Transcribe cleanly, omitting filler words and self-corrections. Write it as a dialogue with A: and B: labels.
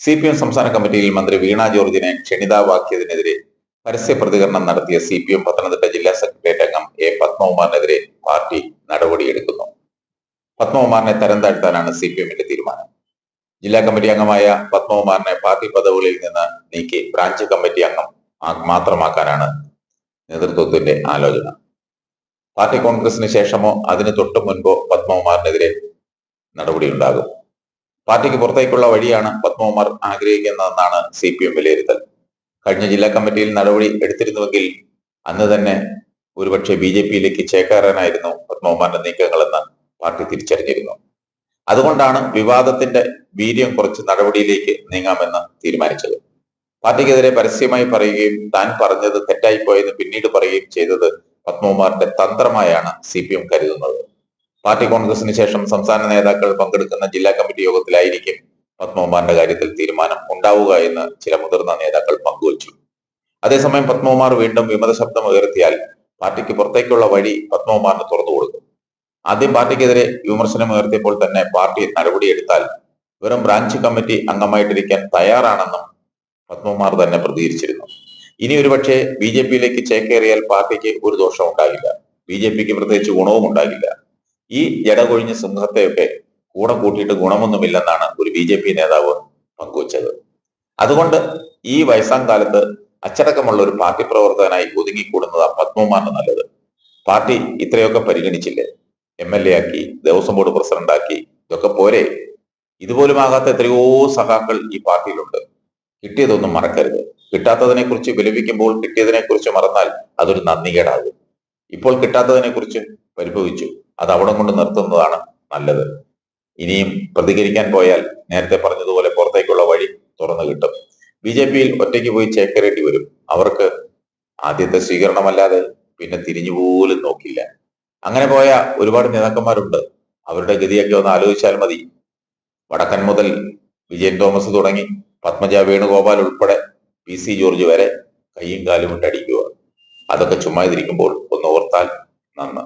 A: CPM സംസ്ഥാന കമ്മിറ്റിയിൽ മന്ത്രി വീണ ജോർജിനെ ക്ഷണിതാവാക്കിയതിനെതിരെ പരസ്യ പ്രതികരണം നടത്തിയ CPM പത്തനംതിട്ട ജില്ലാ സെക്രട്ടേറിയറ്റ് അംഗം A പത്മകുമാറിനെതിരെ പാർട്ടി നടപടിയെടുക്കുന്നു. പത്മകുമാറിനെ തരം താഴ്ത്താനാണ് CPMന്റെ തീരുമാനം. ജില്ലാ കമ്മിറ്റി അംഗമായ പത്മകുമാറിനെ പാർട്ടി പദവികളിൽ നിന്ന് നീക്കി ബ്രാഞ്ച് കമ്മിറ്റി അംഗം മാത്രമാക്കാനാണ് നേതൃത്വത്തിന്റെ ആലോചന. പാർട്ടി കോൺഗ്രസിന് ശേഷമോ അതിന് തൊട്ടു മുൻപോ പത്മകുമാറിനെതിരെ നടപടിയുണ്ടാകും. പാർട്ടിക്ക് പുറത്തേക്കുള്ള വഴിയാണ് പത്മകുമാർ ആഗ്രഹിക്കുന്നതെന്നാണ് CPM വിലയിരുത്തൽ. കഴിഞ്ഞ ജില്ലാ കമ്മിറ്റിയിൽ നടപടി എടുത്തിരുന്നുവെങ്കിൽ അന്ന് തന്നെ ഒരുപക്ഷെ BJPയിലേക്ക് ചേക്കേറാനായിരുന്നു പത്മകുമാറിന്റെ നീക്കങ്ങളെന്ന് പാർട്ടി തിരിച്ചറിഞ്ഞിരുന്നു. അതുകൊണ്ടാണ് വിവാദത്തിന്റെ വീര്യം കുറച്ച് നടപടിയിലേക്ക് നീങ്ങാമെന്ന് തീരുമാനിച്ചത്. പാർട്ടിക്കെതിരെ പരസ്യമായി പറയുകയും താൻ പറഞ്ഞത് തെറ്റായിപ്പോയെന്ന് പിന്നീട് പറയുകയും ചെയ്തത് പത്മകുമാറിന്റെ തന്ത്രമായാണ് CPM കരുതുന്നത്. പാർട്ടി കോൺഗ്രസിന് ശേഷം സംസ്ഥാന നേതാക്കൾ പങ്കെടുക്കുന്ന ജില്ലാ കമ്മിറ്റി യോഗത്തിലായിരിക്കും പത്മകുമാറിന്റെ കാര്യത്തിൽ തീരുമാനം ഉണ്ടാവുക എന്ന് ചില മുതിർന്ന നേതാക്കൾ പങ്കുവച്ചു. അതേസമയം പത്മകുമാർ വീണ്ടും വിമത ശബ്ദം ഉയർത്തിയാൽ പാർട്ടിക്ക് പുറത്തേക്കുള്ള വഴി പത്മകുമാറിന് തുറന്നു കൊടുക്കും. ആദ്യം പാർട്ടിക്കെതിരെ വിമർശനം ഉയർത്തിയപ്പോൾ തന്നെ പാർട്ടി നടപടിയെടുത്താൽ വെറും ബ്രാഞ്ച് കമ്മിറ്റി അംഗമായിട്ടിരിക്കാൻ തയ്യാറാണെന്നും പത്മകുമാർ തന്നെ പ്രതികരിച്ചിരുന്നു. ഇനി ഒരുപക്ഷെ BJPയിലേക്ക് ചേക്കേറിയാൽ പാർട്ടിക്ക് ഒരു ദോഷം ഉണ്ടാകില്ല, BJPക്ക് പ്രത്യേകിച്ച് ഗുണവും ഉണ്ടാകില്ല. ഈ ജടകൊഴിഞ്ഞ സിംഹത്തെയൊക്കെ കൂടെ കൂട്ടിയിട്ട് ഗുണമൊന്നുമില്ലെന്നാണ് ഒരു BJP നേതാവ് പങ്കുവച്ചത്. അതുകൊണ്ട് ഈ വയസ്സാം കാലത്ത് അച്ചടക്കമുള്ള ഒരു പാർട്ടി പ്രവർത്തകനായി ഒതുങ്ങിക്കൂടുന്നത് പത്മകുമാറിന് നല്ലത്. പാർട്ടി ഇത്രയൊക്കെ പരിഗണിച്ചില്ലേ? MLA ആക്കി, ദേവസ്വം ബോർഡ് പ്രസിഡന്റാക്കി, ഇതൊക്കെ പോരെ? ഇതുപോലും ആകാത്ത എത്രയോ സഖാക്കൾ ഈ പാർട്ടിയിലുണ്ട്. കിട്ടിയതൊന്നും മറക്കരുത്. കിട്ടാത്തതിനെ കുറിച്ച് വിലപിക്കുമ്പോൾ കിട്ടിയതിനെ കുറിച്ച് മറന്നാൽ അതൊരു നന്ദികേടാകും. ഇപ്പോൾ കിട്ടാത്തതിനെ കുറിച്ച് പരിഭവിച്ചു, അത് അവിടെ കൊണ്ട് നിർത്തുന്നതാണ് നല്ലത്. ഇനിയും പ്രതികരിക്കാൻ പോയാൽ നേരത്തെ പറഞ്ഞതുപോലെ പുറത്തേക്കുള്ള വഴി തുറന്നു കിട്ടും. BJPയിൽ ഒറ്റയ്ക്ക് പോയി ചേക്കേറേണ്ടി വരും. അവർക്ക് ആദ്യത്തെ സ്വീകരണമല്ലാതെ പിന്നെ തിരിഞ്ഞുപോലും നോക്കില്ല. അങ്ങനെ പോയ ഒരുപാട് നേതാക്കന്മാരുണ്ട്. അവരുടെ ഗതിയൊക്കെ ഒന്ന് ആലോചിച്ചാൽ മതി. വടക്കൻ മുതൽ വിജയൻ തോമസ് തുടങ്ങി പത്മജ വേണുഗോപാൽ ഉൾപ്പെടെ PC ജോർജ് വരെ കൈയും കാലും ഇട്ടടിക്കുക. അതൊക്കെ ചുമ്മാതിരിക്കുമ്പോൾ ഒന്ന് ഓർത്താൽ നന്ന്.